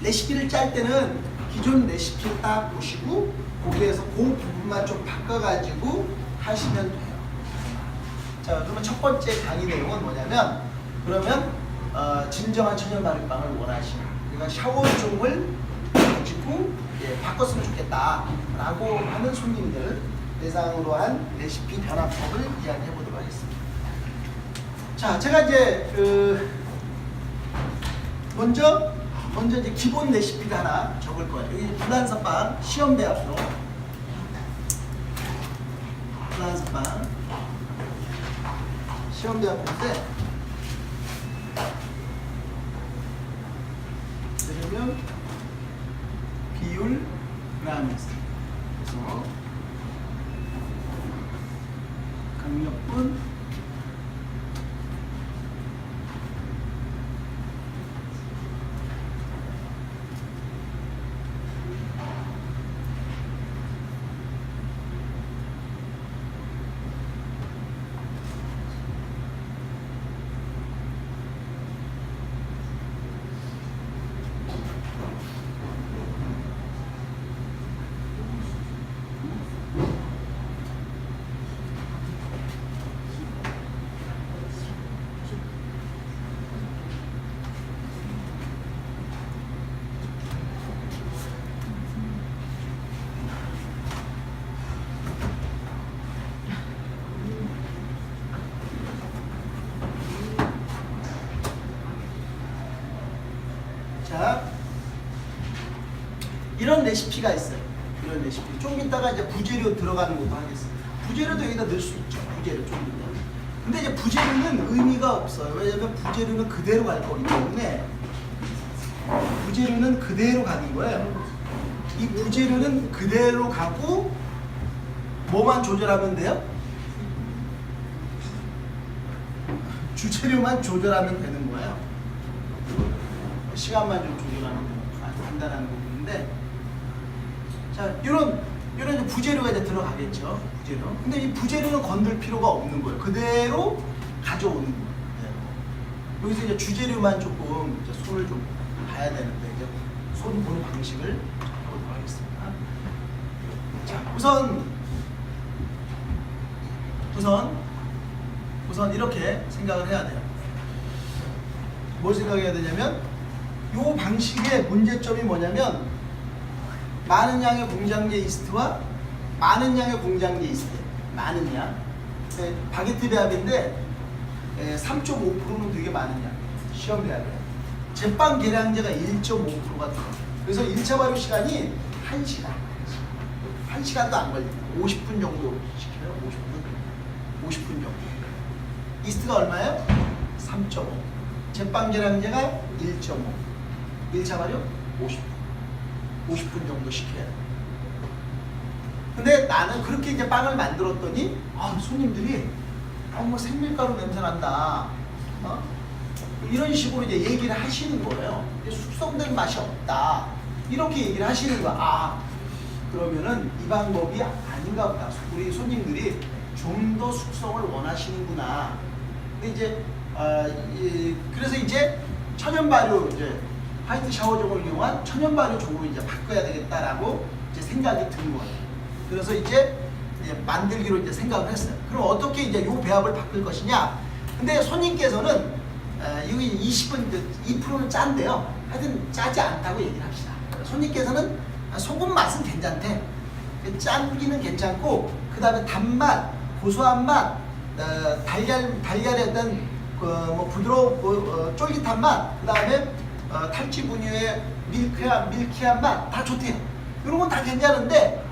레시피를 짤 때는 기존 레시피를 딱 보시고 거기에서 그 부분만 좀 바꿔가지고 하시면 돼요. 자, 그러면 첫 번째 강의 내용은 뭐냐면, 그러면 진정한 천연 발효빵을 원하시는, 그러니까 샤워종을 가지고 바꿨으면 좋겠다라고 하는 손님들 대상으로 한 레시피 변화법을 이야기해 보도록 하겠습니다. 자, 제가 이제 먼저 이제 기본 레시피를 하나 적을 거예요. 여기 불란서빵 시험 배합으로 불란서빵 시험 배합 때 그러면 비율 그램에서 그래서 강력분 이런 레시피가 있어요. 이런 레시피. 좀 이따가 이제 부재료 들어가는 것도 하겠습니다. 부재료도 여기다 넣을 수 있죠. 부재료 좀 이따. 근데 이제 부재료는 의미가 없어요. 왜냐면 부재료는 그대로 갈 거기 때문에 부재료는 그대로 가는 거예요. 이 부재료는 그대로 가고 뭐만 조절하면 돼요? 주재료만 조절하면 되는 거예요. 시간만 좀 조절하는 거, 아주 간단한 부분인데, 자, 이런 이제 부재료가 이제 들어가겠죠. 부재료. 근데 이 부재료는 건들 필요가 없는 거예요. 그대로 가져오는 거예요. 여기서 이제 주재료만 조금 이제 손을 좀 봐야 되는데, 이제 손 보는 방식을 보도록 하겠습니다. 자, 우선 이렇게 생각을 해야 돼요. 뭘 생각해야 되냐면, 이 방식의 문제점이 뭐냐면, 많은 양의 공장제 이스트와 많은 양의 공장제 이스트, 많은 양, 바게트 배합인데 3.5%는 되게 많은 양, 시험 배합이에요. 제빵 계량제가 1.5%가 들어요. 그래서 1차 발효 시간이 1시간도 안 걸립니다. 50분 정도 시켜요. 50분 정도. 이스트가 얼마예요? 3.5. 제빵 계량제가 1.5. 1차 발효 50분 정도 시켜야 돼. 근데 나는 그렇게 이제 빵을 만들었더니 손님들이 뭐 생밀가루 냄새 난다, 이런 식으로 이제 얘기를 하시는 거예요. 숙성된 맛이 없다, 이렇게 얘기를 하시는 거야. 그러면은 이 방법이 아닌가 보다. 우리 손님들이 좀 더 숙성을 원하시는구나. 근데 이제 그래서 이제 천연 발효, 이제 화이트 샤워종을 이용한 천연 발효종으로 이제 바꿔야 되겠다라고 이제 생각이 든 거예요. 그래서 이제 만들기로 이제 생각을 했어요. 그럼 어떻게 이제 요 배합을 바꿀 것이냐? 근데 손님께서는 여기 2%는 짠데요. 하여튼 짜지 않다고 얘기를 합시다. 손님께서는 소금 맛은 괜찮대. 짠기는 괜찮고, 그 다음에 단맛, 고소한 맛, 달걀의 어떤 뭐 부드러워 쫄깃한 맛, 그 다음에 탈취 분유의 밀키한 맛 다 좋대요. 이런 건 다 괜찮은데,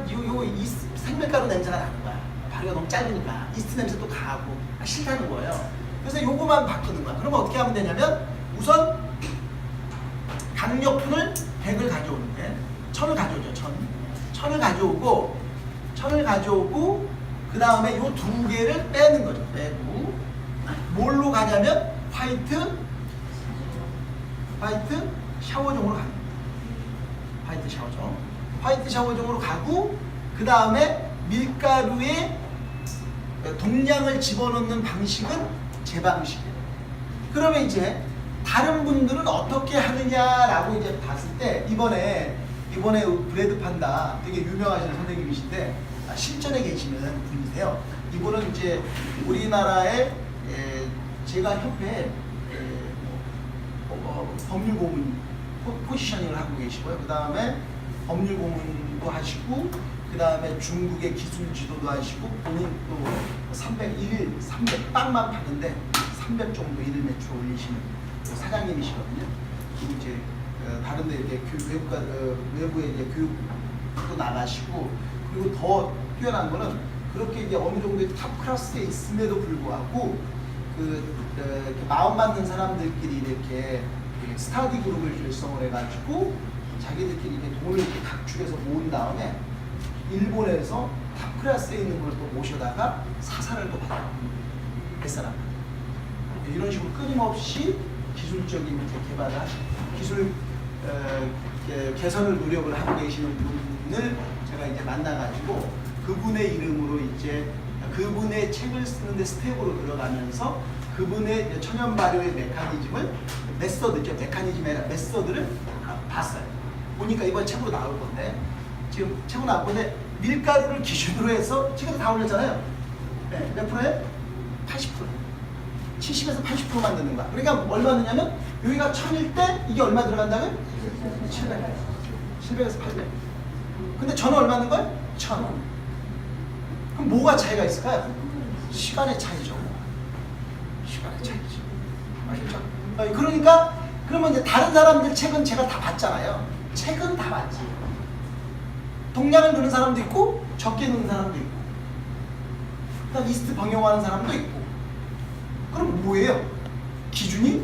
이 생밀가루 냄새가 나는 거야. 발효가 너무 짧으니까 이스트 냄새도 강하고 싫다는 거예요. 그래서 요거만 바꾸는 거야. 그러면 어떻게 하면 되냐면, 우선 강력분을 100을 가져오는데, 1000을 가져오죠. 1000을 가져오고 그 다음에 요 두 개를 빼는 거죠. 빼고 뭘로 가냐면 화이트 샤워종으로 가는 거예요. 화이트 샤워종으로 가고, 그 다음에 밀가루에 동량을 집어넣는 방식은 제 방식이에요. 그러면 이제 다른 분들은 어떻게 하느냐라고 이제 봤을 때 이번에 브레드 판다 되게 유명하신 선생님이신데 실전에 계시는 분이세요. 이분은 이제 우리나라의 제가 협회에 법률 고문 포지셔닝을 하고 계시고요. 그 다음에 법률 고문도 하시고, 그 다음에 중국의 기술 지도도 하시고, 본인 또 300 빵만 파는데 300 정도 일일 매출 올리시는 사장님이시거든요. 그리고 이제 다른데 이렇게 외부에 이제 교육도 나가시고, 그리고 더 뛰어난 거는 그렇게 이제 어느 정도의 탑 클래스에 있음에도 불구하고 이렇게 마음 맞는 사람들끼리 이렇게 스타디 그룹을 결성을 해가지고 자기들끼리 이렇게 돈을 이렇게 각축해서 모은 다음에 일본에서 탑 클래스에 있는 걸 또 모셔다가 사사를 또 받아요. 뱃사람. 이런 식으로 끊임없이 기술적인 개발을 하시고 기술 개선을 노력을 하고 계시는 분을 제가 이제 만나가지고 그분의 이름으로 이제 그분의 책을 쓰는데 스텝으로 들어가면서 그분의 이제 천연 발효의 메커니즘을 메서드를 봤어요. 보니까 이번 책으로 나올 건데 지금 책으로 나올 건데 밀가루를 기준으로 해서 지금 다 올렸잖아요. 네, 몇 프로에? 80%. 70에서 80% 만드는 거야. 그러니까 얼마 넣냐면 여기가 1000일 때 이게 얼마 들어간다고요? 700. 700에서 800. 근데 저는 얼마 넣는 거예요? 1000. 그럼 뭐가 차이가 있을까요? 시간의 차이죠. 시간의 차이죠. 아시죠? 그러니까 그러면 이제 다른 사람들 책은 제가 다 봤잖아요. 책은 다 봤지. 동량을 넣는 사람도 있고 적게 넣는 사람도 있고 그다음 리스트 변경하는 사람도 있고. 그럼 뭐예요? 기준이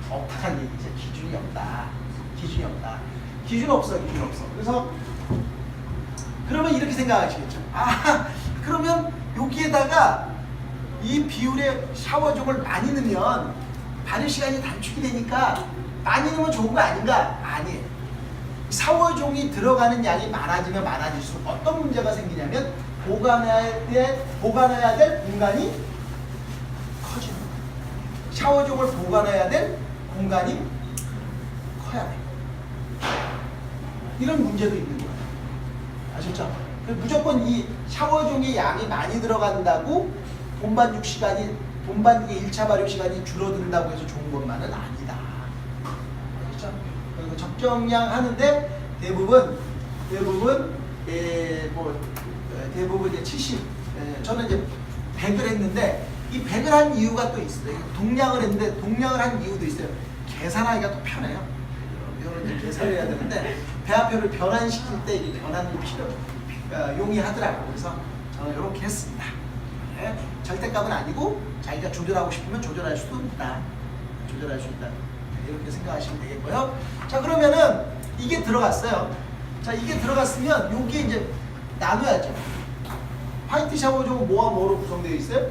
없다는 얘기죠. 기준이 없다. 기준이 없다. 기준 없어. 그래서 그러면 이렇게 생각하시겠죠. 아, 그러면 여기에다가 이 비율의 샤워종을 많이 넣으면 발효 시간이 단축이 되니까 많이 넣으면 좋은 거 아닌가? 아니에요. 샤워종이 들어가는 양이 많아지면 많아질수록 어떤 문제가 생기냐면 보관해야 될 공간이 커지는 거예요. 샤워종을 보관해야 될 공간이 커야 돼요. 이런 문제도 있는 거예요. 아셨죠? 무조건 이 샤워종의 양이 많이 들어간다고 본반죽의 1차 발효 시간이 줄어든다고 해서 좋은 것만은 아니다. 아셨죠? 그리고 적정량 하는데 대부분 이제 70, 저는 이제 100을 했는데 이 100을 한 이유가 또 있어요. 동량을 했는데 동량을 한 이유도 있어요. 계산하기가 또 편해요. 이거는 이제 계산을 해야 되는데 배합표를 변환시킬 때 이게 변환을 용이하더라고요. 그래서 저는 이렇게 했습니다. 네, 절대값은 아니고 자기가 조절하고 싶으면 조절할 수도 있다. 조절할 수 있다. 이렇게 생각하시면 되겠고요. 자, 그러면은 이게 들어갔어요. 자, 이게 들어갔으면 여기에 이제 나눠야죠. 화이트 샤워종은 뭐와 뭐로 구성되어 있어요?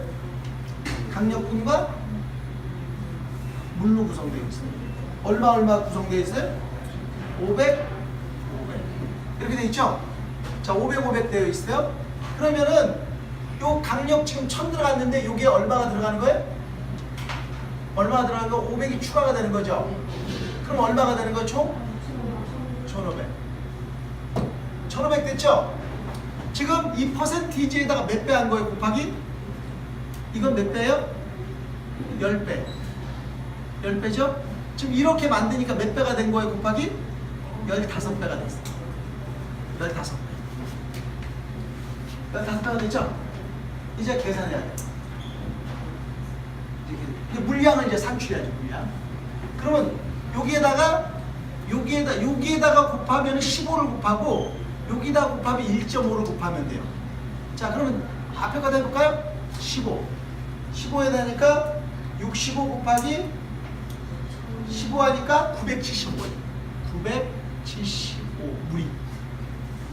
강력분과 물로 구성되어 있어요. 얼마 구성되어 있어요? 500 이렇게 되어 있죠? 자, 500 되어 있어요. 그러면은 요 강력 지금 1000 들어갔는데 요게 얼마가 들어가는 거예요? 얼마가 들어가는 거? 500이 추가가 되는 거죠? 그럼 얼마가 되는 거예요? 총? 1500. 1500 됐죠? 지금 이 퍼센티지에다가 몇 배 한 거예요? 곱하기? 이건 몇 배예요? 10배. 10배죠? 지금 이렇게 만드니까 몇 배가 된 거예요? 곱하기? 15배가 됐어요. 15배. 15배가 됐죠? 이제 계산해야 돼요. 이제 물량을 이제 산출해야죠, 물량. 그러면 여기에다가 곱하면 15를 곱하고 여기다 곱하면 1.5를 곱하면 돼요. 자, 그러면 앞에가 해볼까요? 15. 15에 되니까 65 곱하기 15 하니까 975예요. 975 물이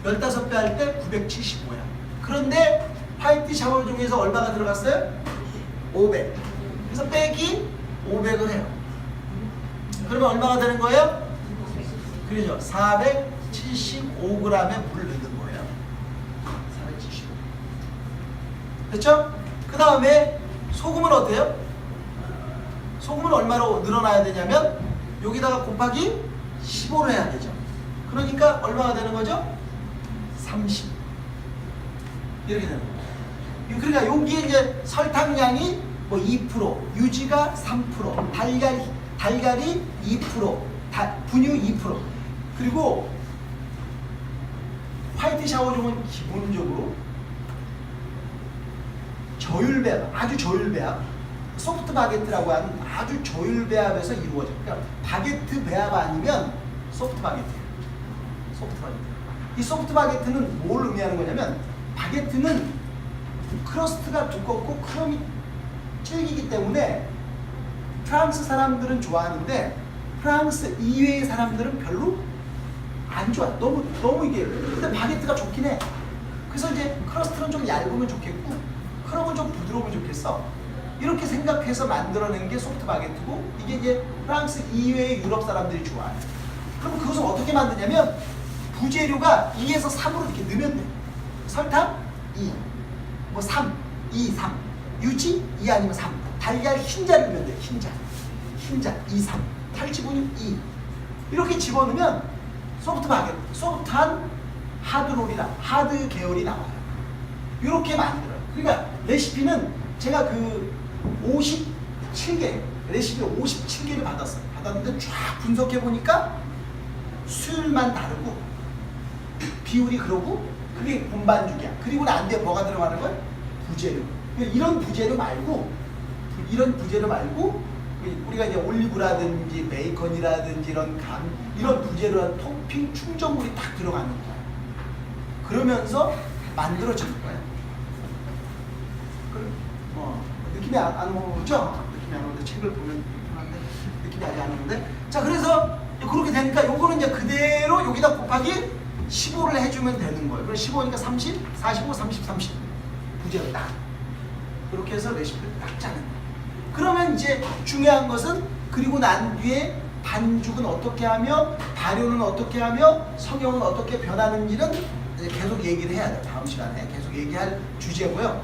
15배 할 때 975야. 그런데 화이트 샤워 중에서 얼마가 들어갔어요? 500. 그래서 빼기 500을 해요. 그러면 얼마가 되는 거예요? 그렇죠. 475g의 물을 넣는 거예요. 475. 됐죠? 그 다음에 소금은 어때요? 소금은 얼마로 늘어나야 되냐면 여기다가 곱하기 15를 해야 되죠. 그러니까 얼마가 되는 거죠? 30 이렇게 되는 거예요. 그러니까 여기에 이제 설탕량이 뭐 2%, 유지가 3%, 달걀이 2%, 분유 2%. 그리고 화이트 샤워종은 기본적으로 저율배합, 아주 저율배합, 소프트 바게트라고 하는 아주 저율배합에서 이루어져요. 그러니까 바게트 배합 아니면 소프트 바게트예요. 소프트 바게트. 이 소프트 바게트는 뭘 의미하는 거냐면 바게트는 크러스트가 두껍고 크럼이 질기기 때문에 프랑스 사람들은 좋아하는데 프랑스 이외의 사람들은 별로 안 좋아. 너무 이게. 근데 바게트가 좋긴 해. 그래서 이제 크러스트는 좀 얇으면 좋겠고 크럼은 좀 부드러우면 좋겠어. 이렇게 생각해서 만들어낸 게 소프트 바게트고 이게 이제 프랑스 이외의 유럽 사람들이 좋아해. 그럼 그것을 어떻게 만드냐면 부재료가 2에서 3으로 이렇게 넣으면 돼. 설탕 2, 뭐 3, 2, 3, 유지 2 아니면 3, 달걀 흰자를 넣으면 돼. 흰자 2, 3, 탈지분유 2 이렇게 집어넣으면 소프트 바게트, 소프트한 하드롤이나 하드 계열이 나와요. 이렇게 만들어요. 그러니까 레시피는 제가 그 57개 레시피를 57개를 받았는데 쫙 분석해 보니까 수율만 다르고 비율이 그러고 그게 본반죽이야. 그리고 난 뒤에 뭐가 들어가는 거야? 부재료. 이런 부재료 말고 우리가 이제 올리브라든지 베이컨이라든지 이런 부재료한 토핑 충전물이 딱 들어가는 거야. 그러면서 만들어지는 거야. 느낌이 안 오죠? 느낌이 안 오는데 책을 보면 편한데 느낌이 아직 안 오는데. 자, 그래서 그렇게 되니까 요거는 이제 그대로 여기다 곱하기 15를 해주면 되는 거예요. 그럼 15니까 30, 45, 30, 30 부재료 딱 그렇게 해서 레시피를 딱 짜는 거예요. 그러면 이제 중요한 것은 그리고 난 뒤에 반죽은 어떻게 하며 발효는 어떻게 하며 성형은 어떻게 변하는지는 이제 계속 얘기를 해야 돼요. 다음 시간에 계속 얘기할 주제고요.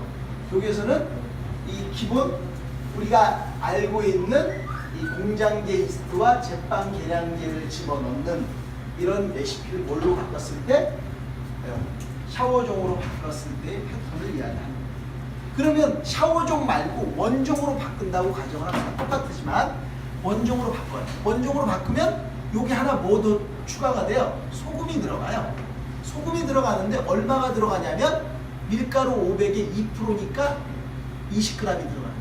여기에서는 이 기본 우리가 알고 있는 이 공장제 이스트와 제빵 계량제를 집어넣는 이런 레시피를 뭘로 바꿨을 때 샤워종으로 바꿨을 때의 패턴을 이야기합니다. 그러면 샤워종 말고 원종으로 바꾼다고 가정을 합니다. 똑같지만 원종으로 바꿔요. 원종으로 바꾸면 여기 하나 뭐 더 추가가 돼요? 소금이 들어가요. 소금이 들어가는데 얼마가 들어가냐면 밀가루 500에 2%니까 20g이 들어가는 거예요.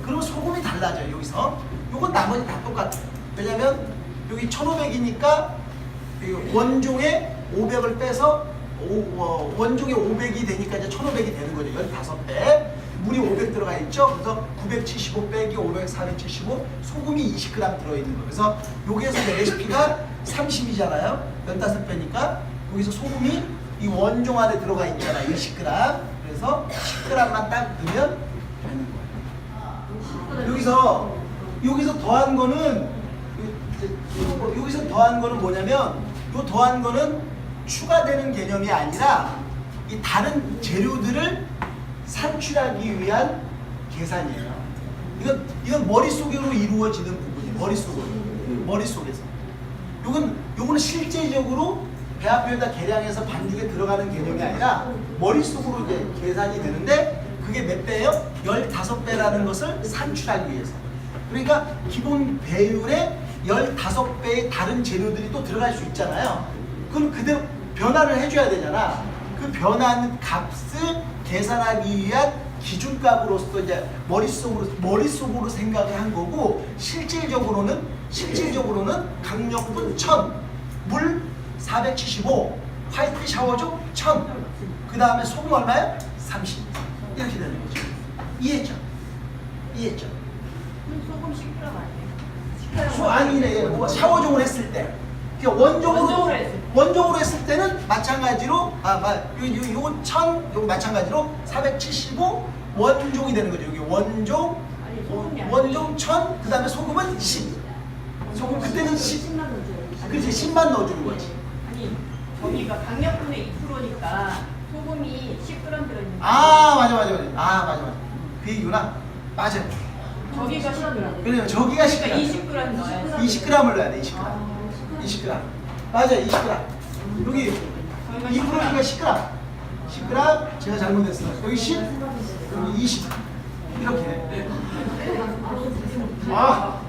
그러면 소금이 달라져요. 여기서. 요건 나머지 다 똑같아요. 왜냐면 여기 1500이니까 원종에 500을 빼서 원종에 500이 되니까 이제 1500이 되는 거죠. 15배. 물이 500 들어가 있죠. 그래서 975 빼기 500, 475 소금이 20g 들어있는 거예요. 그래서 여기에서 레시피가 30이잖아요. 15배니까 여기서 소금이 이 원종 안에 들어가 있잖아요. 20g. 그래서 10g만 딱 넣으면 되는 거예요. 여기서 더한 거는 뭐냐면 이 더한 거는 추가되는 개념이 아니라 이 다른 재료들을 산출하기 위한 계산이에요. 이건 머릿속으로 이루어지는 부분이에요. 머릿속에서. 요거는 실제적으로 배합표에다 계량해서 반죽에 들어가는 개념이 아니라 머릿속으로 이제 계산이 되는데 그게 몇 배예요? 15배라는 것을 산출하기 위해서. 그러니까 기본 배율의 15배의 다른 재료들이 또 들어갈 수 있잖아요. 그럼 그대로 변화를 해줘야 되잖아. 그 변한 값을 계산하기 위한 기준값으로서 이제 머릿속으로 생각을 한 거고 실질적으로는 강력분 1000, 물 475, 화이트 샤워종 1000, 그 다음에 소금 얼마예요? 30 이렇게 되는 거죠. 이해했죠? 소금 10g 아니에요? 아니네. 뭐 샤워종을 했을 때. 원종으로 했을 때는 마찬가지로 요거 1000 요거 마찬가지로 475 원종이 되는 거죠. 여기 원종 1000 그다음에 소금은 10. 소금 그때는 10. 그렇지 10만 넣어주는 거지. 아니 저기가 강력분의 2%니까 소금이 10g 들어있는. 맞아. 그 얘기구나. 맞아요. 저기가 10g. 그래요. 저기가 그러니까 10g. 20g 넣어야지. 20g을 넣어야 돼. 20g. 20g. 맞아요. 20g. 여기 2%니까 10g. 10g 제가 잘못했어요. 여기 10, 여기 20. 이렇게. 아.